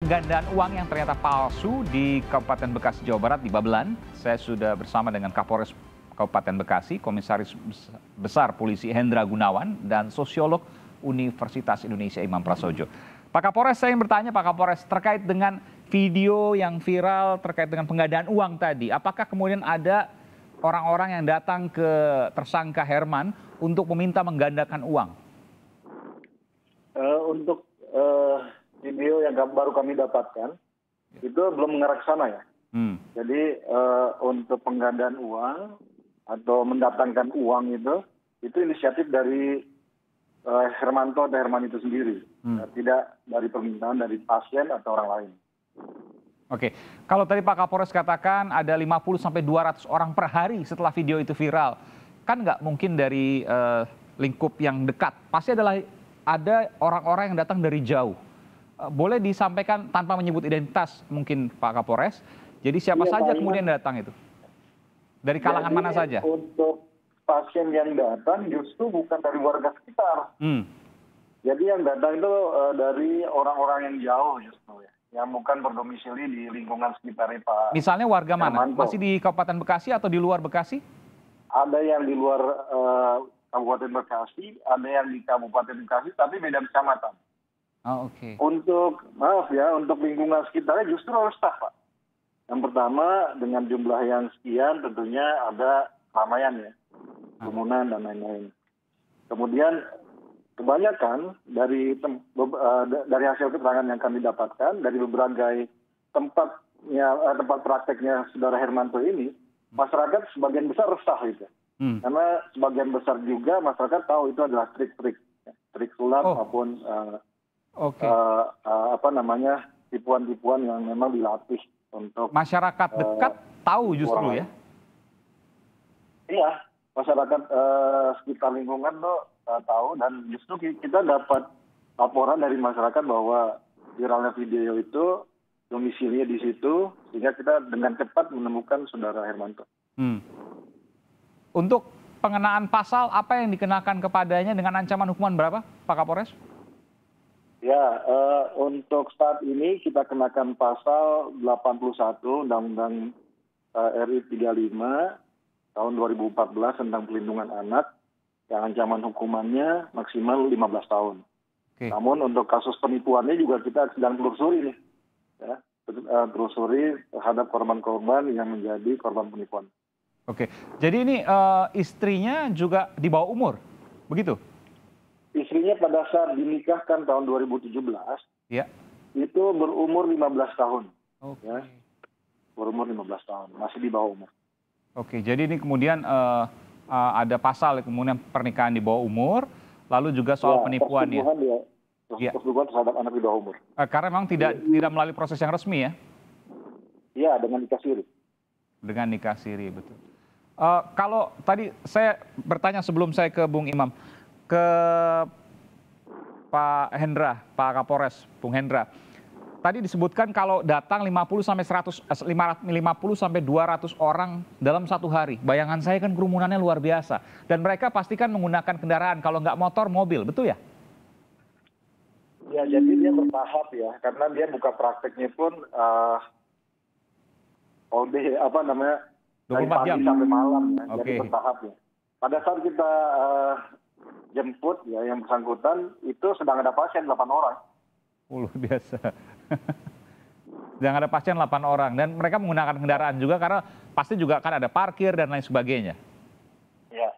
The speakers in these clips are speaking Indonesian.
penggandaan uang yang ternyata palsu di Kabupaten Bekasi, Jawa Barat di Babelan. Saya sudah bersama dengan Kapolres Kabupaten Bekasi, Komisaris Besar Polisi Hendra Gunawan, dan Sosiolog Universitas Indonesia Imam Prasojo. Pak Kapolres, saya ingin bertanya Pak Kapolres, terkait dengan video yang viral terkait dengan penggandaan uang tadi, apakah kemudian ada orang-orang yang datang ke tersangka Herman untuk meminta menggandakan uang? Untuk video yang baru kami dapatkan, itu belum mengarah ke sana ya. Jadi untuk penggandaan uang atau mendatangkan uang itu inisiatif dari Hermanto atau Herman itu sendiri. Tidak dari permintaan dari pasien atau orang lain. Oke, kalau tadi Pak Kapolres katakan ada 50-200 orang per hari setelah video itu viral. Kan nggak mungkin dari lingkup yang dekat. Pasti ada orang-orang yang datang dari jauh. Boleh disampaikan tanpa menyebut identitas mungkin Pak Kapolres. Jadi siapa saja kemudian datang itu? Dari kalangan mana saja? Untuk pasien yang datang justru bukan dari warga sekitar. Jadi yang datang itu dari orang-orang yang jauh justru ya. Yang bukan berdomisili di lingkungan sekitar Pak. Misalnya warga mana? Hermanto. Masih di Kabupaten Bekasi atau di luar Bekasi? Ada yang di luar Kabupaten Bekasi, ada yang di Kabupaten Bekasi, tapi beda kecamatan. Oh, oke. Untuk lingkungan sekitarnya justru harus staff, Pak. Yang pertama, dengan jumlah yang sekian tentunya ada keramaian ya, kerumunan dan lain-lain. Kemudian kebanyakan dari hasil keterangan yang kami dapatkan dari berbagai tempat prakteknya saudara Hermanto ini, masyarakat sebagian besar resah gitu. Karena sebagian besar juga masyarakat tahu itu adalah trik sulap maupun tipuan-tipuan yang memang dilatih untuk masyarakat dekat tahu justru ya? Iya, masyarakat sekitar lingkungan tuh tahu, dan justru kita dapat laporan dari masyarakat bahwa viralnya video itu domisilinya di situ, sehingga kita dengan cepat menemukan saudara Hermanto. Untuk pengenaan pasal apa yang dikenakan kepadanya dengan ancaman hukuman berapa, Pak Kapolres? Ya, untuk saat ini kita kenakan pasal 81 Undang-Undang RI 35 tahun 2014 tentang pelindungan anak, yang ancaman hukumannya maksimal 15 tahun. Namun untuk kasus penipuannya juga kita sedang telusuri nih, ya, telusuri terhadap korban-korban yang menjadi korban penipuan. Oke, jadi ini istrinya juga di bawah umur, begitu? Istrinya pada saat dinikahkan tahun 2017, ya, itu berumur 15 tahun. Ya, berumur 15 tahun, masih di bawah umur. Oke, jadi ini kemudian ada pasal kemudian pernikahan di bawah umur, lalu juga soal penipuan ya. Persetubuhan terhadap anak di bawah umur. Karena memang tidak melalui proses yang resmi ya? Iya, dengan nikah siri. Dengan nikah siri, betul. Kalau tadi saya bertanya sebelum saya ke Bung Imam, ke Pak Hendra, Pak Kapolres, Bung Hendra. Tadi disebutkan kalau datang 50-200 orang dalam satu hari. Bayangan saya kan kerumunannya luar biasa. Dan mereka pastikan menggunakan kendaraan, kalau nggak motor, mobil, betul ya? Ya, jadi dia bertahap ya, karena dia buka prakteknya pun dari 24 jam sampai malam ya, jadi bertahap ya. Pada saat kita jemput ya yang bersangkutan, itu sedang ada pasien 8 orang. Luar biasa. Sedang ada pasien 8 orang, dan mereka menggunakan kendaraan juga karena pasti juga kan ada parkir dan lain sebagainya. Ya.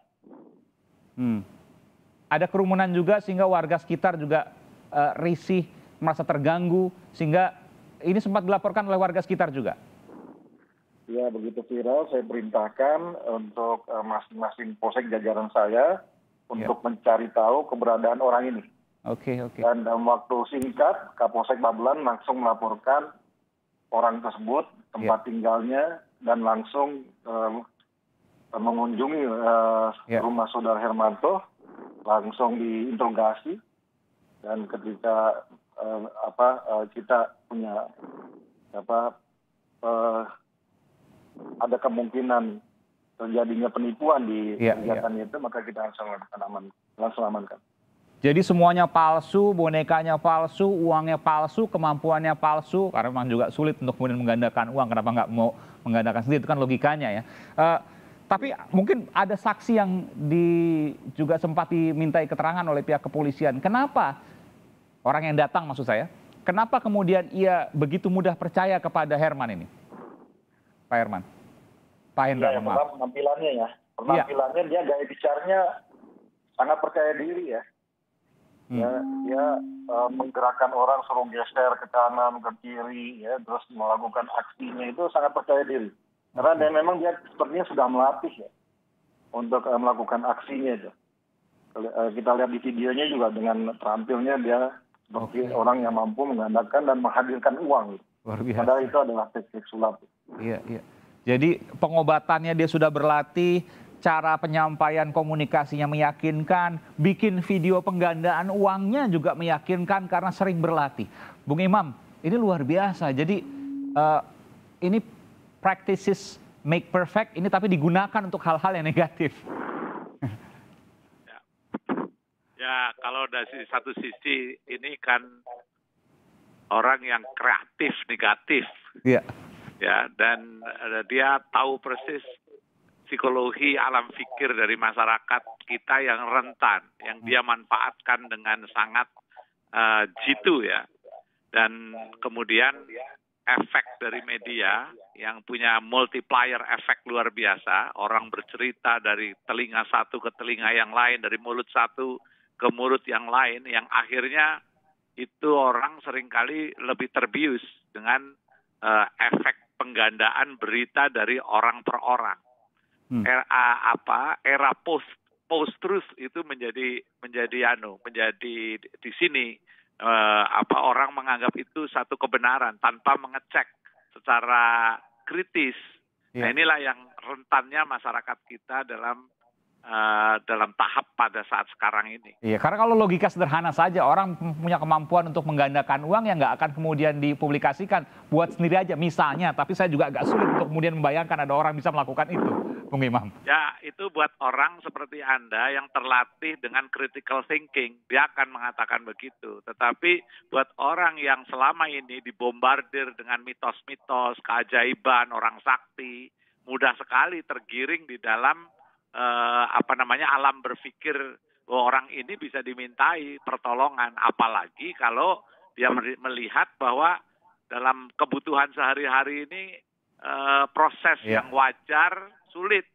Ada kerumunan juga sehingga warga sekitar juga risih, merasa terganggu, sehingga ini sempat dilaporkan oleh warga sekitar juga. Ya, begitu viral saya perintahkan untuk masing-masing polsek jajaran saya untuk mencari tahu keberadaan orang ini. Oke. Dan dalam waktu singkat, Kapolsek Babelan langsung melaporkan orang tersebut, tempat tinggalnya, dan langsung mengunjungi rumah saudara Hermanto, langsung diinterogasi, dan ketika kita punya ada kemungkinan terjadinya penipuan di kegiatan itu, maka kita langsung amankan. Jadi semuanya palsu, bonekanya palsu, uangnya palsu, kemampuannya palsu, karena memang juga sulit untuk kemudian menggandakan uang. Kenapa nggak mau menggandakan sendiri? Itu kan logikanya ya. Tapi mungkin ada saksi yang juga sempat dimintai keterangan oleh pihak kepolisian. Kenapa orang yang datang maksud saya, kenapa kemudian ia begitu mudah percaya kepada Herman ini? Pak Herman. Pak Hendra, Ya, maaf. penampilannya ya. Penampilannya dia gaya bicaranya sangat percaya diri ya. Dia menggerakkan orang suruh geser ke kanan, ke kiri, ya, terus melakukan aksinya itu sangat percaya diri. Karena memang dia sepertinya sudah melatih ya untuk melakukan aksinya itu. Kita lihat di videonya juga dengan terampilnya dia seperti orang yang mampu menggandakan dan menghadirkan uang. Luar biasa. Padahal itu adalah teknik sulap. Iya, iya. Jadi pengobatannya dia sudah berlatih, cara penyampaian komunikasinya meyakinkan, bikin video penggandaan uangnya juga meyakinkan karena sering berlatih. Bung Imam, ini luar biasa. Jadi ini practices make perfect, ini tapi digunakan untuk hal-hal yang negatif. Ya, kalau dari satu sisi ini kan orang yang kreatif negatif. Iya. Ya, dan dia tahu persis psikologi alam pikir dari masyarakat kita yang rentan, yang dia manfaatkan dengan sangat jitu ya. Dan kemudian efek dari media yang punya multiplier efek luar biasa, orang bercerita dari telinga satu ke telinga yang lain, dari mulut satu ke mulut yang lain, yang akhirnya itu orang seringkali lebih terbius dengan efek penggandaan berita dari orang per orang. Era post truth itu menjadi di sini orang menganggap itu satu kebenaran tanpa mengecek secara kritis. Nah, inilah yang rentannya masyarakat kita dalam tahap pada saat sekarang ini. Iya, karena kalau logika sederhana saja, orang punya kemampuan untuk menggandakan uang yang nggak akan kemudian dipublikasikan, buat sendiri aja misalnya. Tapi saya juga agak sulit untuk kemudian membayangkan ada orang bisa melakukan itu, Bung Imam. Ya, itu buat orang seperti Anda yang terlatih dengan critical thinking, dia akan mengatakan begitu. Tetapi buat orang yang selama ini dibombardir dengan mitos-mitos, keajaiban, orang sakti, mudah sekali tergiring di dalam alam berpikir bahwa orang ini bisa dimintai pertolongan, apalagi kalau dia melihat bahwa dalam kebutuhan sehari-hari ini proses yang wajar sulit,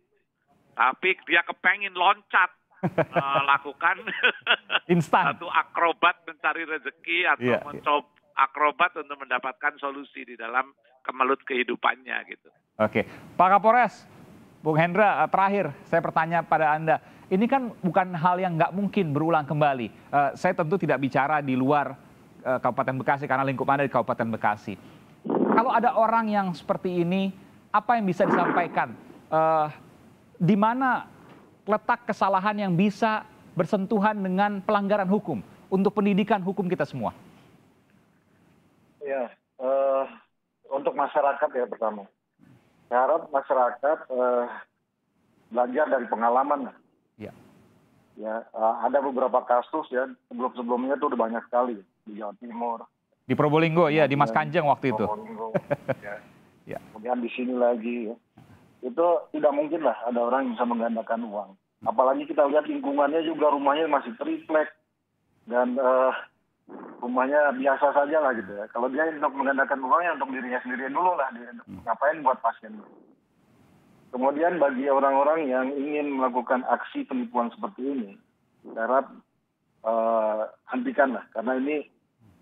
tapi dia kepengin loncat lakukan satu akrobat mencari rezeki atau mencoba akrobat untuk mendapatkan solusi di dalam kemelut kehidupannya gitu. Oke, Pak Kapolres, Bung Hendra, terakhir saya bertanya pada Anda, ini kan bukan hal yang nggak mungkin berulang kembali. Saya tentu tidak bicara di luar Kabupaten Bekasi karena lingkup Anda di Kabupaten Bekasi. Kalau ada orang yang seperti ini, apa yang bisa disampaikan? Di mana letak kesalahan yang bisa bersentuhan dengan pelanggaran hukum untuk pendidikan hukum kita semua? Ya, untuk masyarakat ya pertama. Saya harap masyarakat belajar dari pengalaman. Ya. Ya, ada beberapa kasus ya sebelumnya itu udah banyak sekali di Jawa Timur. Di Probolinggo ya, di Mas Kanjeng waktu itu. Ya. Kemudian di sini lagi ya. Itu tidak mungkin lah ada orang yang bisa menggandakan uang. Apalagi kita lihat lingkungannya juga rumahnya masih triplek dan rumahnya biasa saja lah gitu ya. Kalau dia untuk menggandakan uangnya untuk dirinya sendiri dulu lah, dia ngapain buat pasien. Kemudian bagi orang-orang yang ingin melakukan aksi penipuan seperti ini, saya harap hentikanlah, karena ini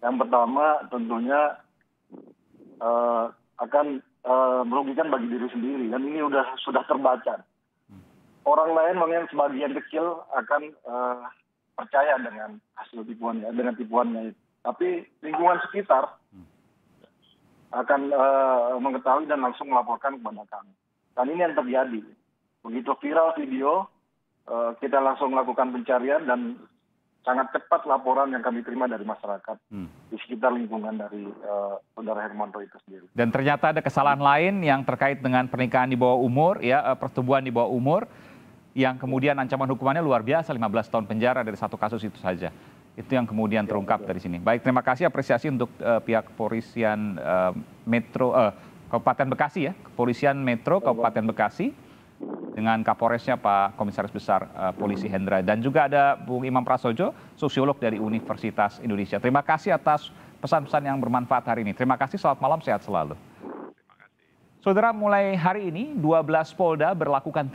yang pertama tentunya akan merugikan bagi diri sendiri, dan ini sudah terbaca. Orang lain mungkin sebagian kecil akan percaya dengan hasil tipuannya, dengan tipuannya itu. Tapi lingkungan sekitar akan mengetahui dan langsung melaporkan kepada kami. Dan ini yang terjadi. Begitu viral video, kita langsung melakukan pencarian dan sangat cepat laporan yang kami terima dari masyarakat di sekitar lingkungan dari saudara Hermanto itu sendiri. Dan ternyata ada kesalahan lain yang terkait dengan pernikahan di bawah umur, ya, persetubuhan di bawah umur, yang kemudian ancaman hukumannya luar biasa, 15 tahun penjara dari satu kasus itu saja. Itu yang kemudian terungkap dari sini. Baik, terima kasih, apresiasi untuk pihak kepolisian Kabupaten Bekasi ya, Kepolisian Metro Kabupaten Bekasi dengan Kapolresnya Pak Komisaris Besar Polisi Hendra, dan juga ada Bung Imam Prasojo, sosiolog dari Universitas Indonesia. Terima kasih atas pesan-pesan yang bermanfaat hari ini. Terima kasih, selamat malam, sehat selalu. Saudara, mulai hari ini 12 Polda berlakukan